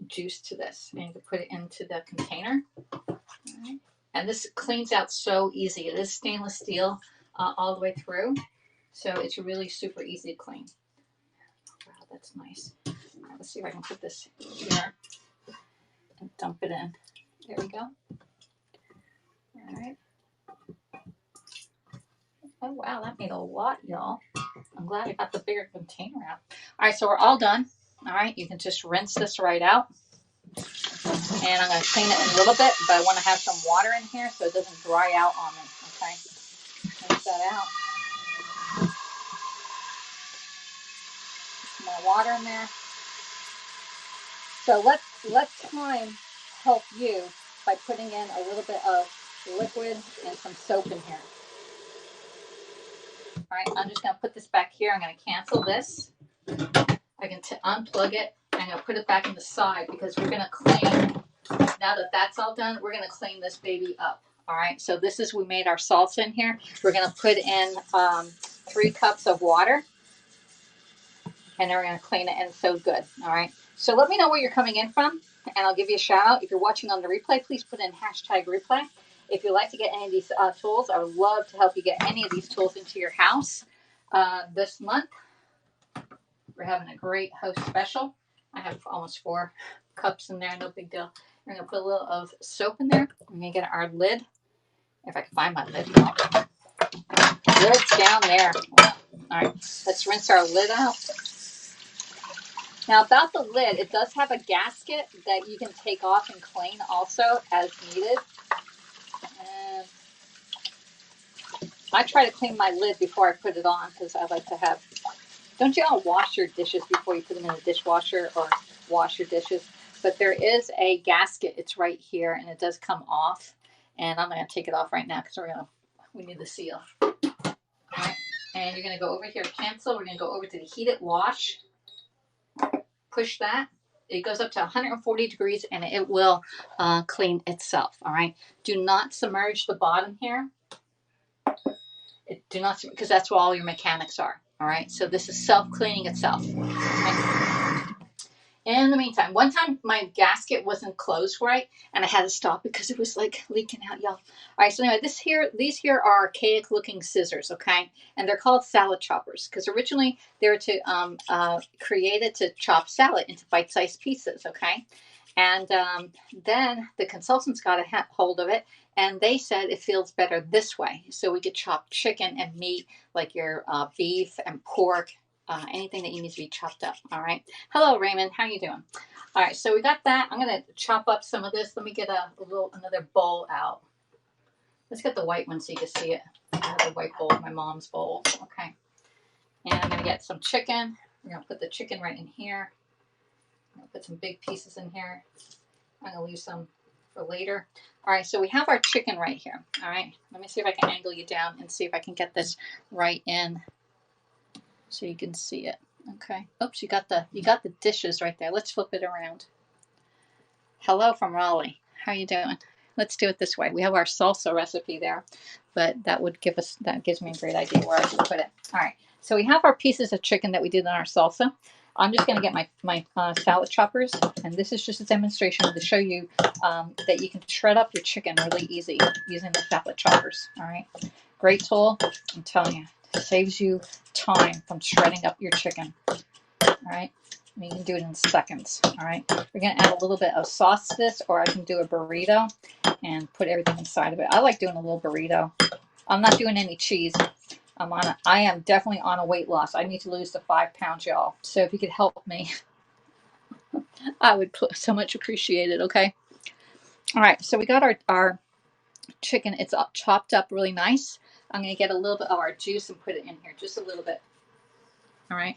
juice to this. And you can put it into the container. All right. And this cleans out so easy. It is stainless steel all the way through. So it's really super easy to clean. Wow, that's nice. All right, let's see if I can put this here and dump it in. There we go. All right. Oh, wow, that made a lot, y'all. I'm glad I got the bigger container out. All right, so we're all done. All right, you can just rinse this right out. And I'm going to clean it in a little bit, but I want to have some water in here so it doesn't dry out on me. Okay, rinse that out. Some more water in there. So let time help you by putting in a little bit of liquid and some soap in here. All right, I'm just going to put this back here. I'm going to cancel this. I can unplug it. I'm going to put it back in the side because we're going to clean. Now that that's all done, we're going to clean this baby up. All right, so this is, we made our salsa in here. We're going to put in 3 cups of water. And then we're going to clean it in so good. All right, so let me know where you're coming in from, and I'll give you a shout out. If you're watching on the replay, please put in #replay. If you'd like to get any of these tools, I would love to help you get any of these tools into your house. This month, we're having a great host special. I have almost 4 cups in there, no big deal. We're going to put a little of soap in there. We're going to get our lid. If I can find my lid. Lid's down there. All right, let's rinse our lid out. Now, about the lid, it does have a gasket that you can take off and clean also as needed. And I try to clean my lid before I put it on because I like to have... Don't you all wash your dishes before you put them in the dishwasher or wash your dishes? But there is a gasket. It's right here, and it does come off. And I'm going to take it off right now because we need the seal. All right. And you're going to go over here to cancel. We're going to go over to the heated wash. Push that. It goes up to 140 degrees, and it will clean itself. All right. Do not submerge the bottom here. Do not, because that's where all your mechanics are. All right. So this is self-cleaning itself. Okay. In the meantime, one time my gasket wasn't closed right, and I had to stop because it was like leaking out, y'all. All right, so anyway, these here are archaic looking scissors, okay? And they're called salad choppers because originally they were created to chop salad into bite-sized pieces, okay? And then the consultants got a hold of it, and they said it feels better this way. So we could chop chicken and meat, like your beef and pork, anything that you need to be chopped up. All right. Hello, Raymond. How you doing? All right. So we got that. I'm going to chop up some of this. Let me get another bowl out. Let's get the white one so you can see it. I have the white bowl, my mom's bowl. Okay. And I'm going to get some chicken. We're going to put the chicken right in here. I'm going to put some big pieces in here. I'm going to leave some for later. All right. So we have our chicken right here. All right. Let me see if I can angle you down and see if I can get this right in, so you can see it. Okay. Oops, you got the dishes right there. Let's flip it around. Hello from Raleigh. How you doing? Let's do it this way. We have our salsa recipe there, but that gives me a great idea where I should put it. All right. So we have our pieces of chicken that we did in our salsa. I'm just going to get my salad choppers, and this is just a demonstration to show you that you can shred up your chicken really easy using the salad choppers. All right. Great tool. I'm telling you. Saves you time from shredding up your chicken. All right. You can do it in seconds. All right. We're going to add a little bit of sauce to this, or I can do a burrito and put everything inside of it. I like doing a little burrito. I'm not doing any cheese. I am definitely on a weight loss. I need to lose the 5 pounds, y'all. So if you could help me, I would so much appreciate it. Okay. All right. So we got our chicken. It's chopped up really nice. I'm going to get a little bit of our juice and put it in here. Just a little bit. All right.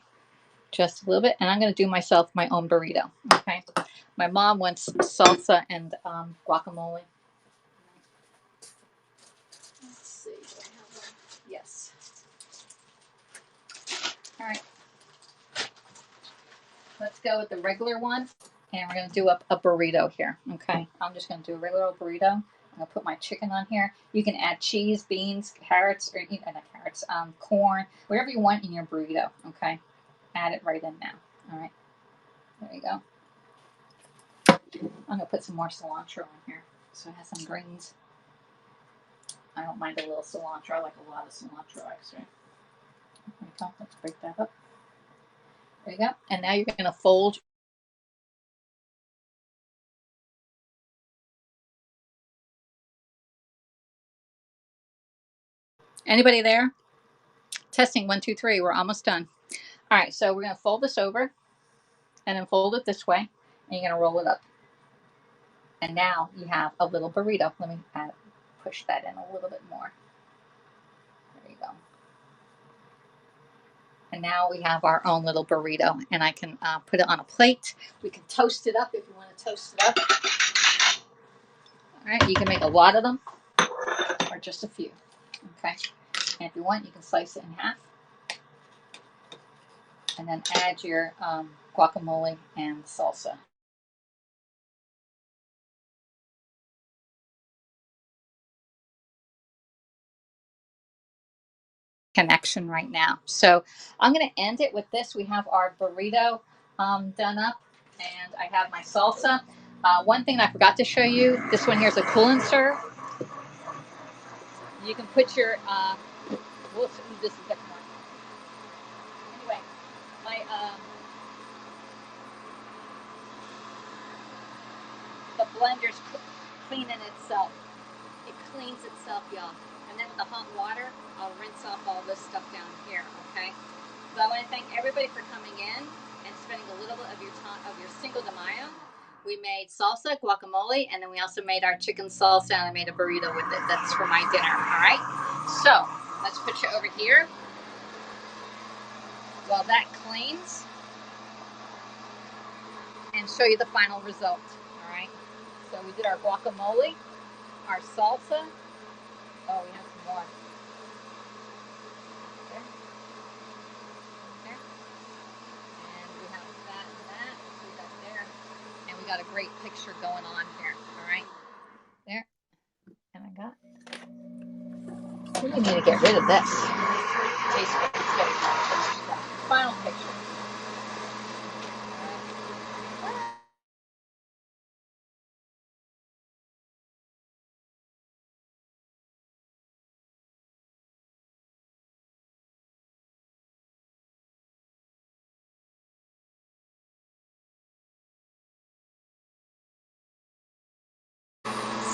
Just a little bit. And I'm going to do myself my own burrito. Okay. My mom wants salsa and guacamole. Let's see. Yes. All right. Let's go with the regular one. And we're going to do a burrito here. Okay. I'm just going to do a regular old burrito. I'm going to put my chicken on here. You can add cheese, beans, carrots, or not carrots, corn, whatever you want in your burrito. Okay. Add it right in now. All right. There you go. I'm going to put some more cilantro in here so it has some greens. I don't mind a little cilantro. I like a lot of cilantro, actually. There you go. Let's break that up. There you go. And now you're going to fold. Anybody there? Testing 1, 2, 3. We're almost done. All right. So we're going to fold this over and then fold it this way. And you're going to roll it up. And now you have a little burrito. Let me push that in a little bit more. There you go. And now we have our own little burrito. And I can put it on a plate. We can toast it up if you want to toast it up. All right. You can make a lot of them or just a few. Okay. And if you want, you can slice it in half. And then add your guacamole and salsa. Connection right now. So I'm going to end it with this. We have our burrito done up, and I have my salsa. One thing I forgot to show you, this one here is a cool and serve. You can put your, we'll use this a bit more. Anyway, my, the blender's cleaning itself. It cleans itself, y'all. And then with the hot water, I'll rinse off all this stuff down here, okay? So I want to thank everybody for coming in and spending a little bit of your time, of your Cinco de Mayo. We made salsa, guacamole, and then we also made our chicken salsa, and I made a burrito with it. That's for my dinner, all right? So let's put you over here while that cleans and show you the final result, all right? So we did our guacamole, our salsa. Oh, we have some more. There. There. And we have that and that. See that there. And we got a great picture going on here. All right. There. And I got. We need to get rid of this. Tastes good. Final picture.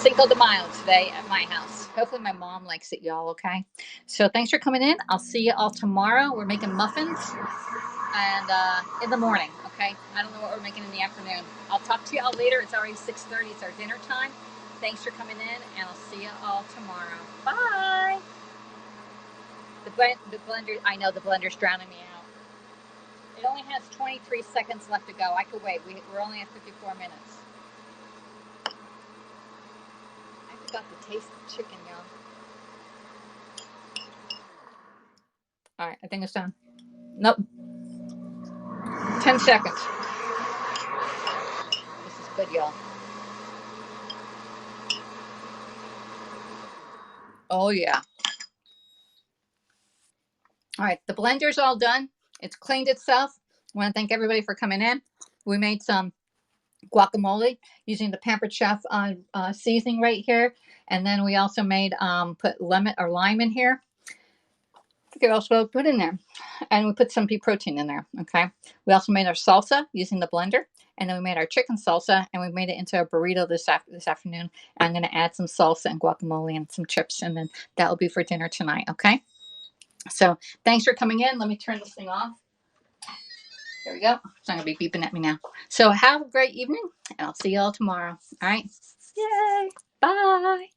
Cinco de Mayo today at my house. Hopefully my mom likes it, y'all, okay? So thanks for coming in. I'll see you all tomorrow. We're making muffins and in the morning, okay? I don't know what we're making in the afternoon. I'll talk to you all later. It's already 6:30. It's our dinner time. Thanks for coming in, and I'll see you all tomorrow. Bye! The blender, I know the blender's drowning me out. It only has 23 seconds left to go. I could wait. We're only at 54 minutes. I forgot to taste the chicken, y'all. All right, I think it's done. Nope. 10 seconds. This is good, y'all. Oh, yeah. All right, the blender's all done. It's cleaned itself. I want to thank everybody for coming in. We made some guacamole using the Pampered Chef seasoning right here. And then we also made, put lemon or lime in here. Okay, also put in there. And we put some beef protein in there. Okay. We also made our salsa using the blender. And then we made our chicken salsa and we made it into a burrito this afternoon. And I'm going to add some salsa and guacamole and some chips. And then that will be for dinner tonight. Okay. So thanks for coming in. Let me turn this thing off. There we go. It's not going to be beeping at me now. So have a great evening and I'll see you all tomorrow. All right. Yay. Bye.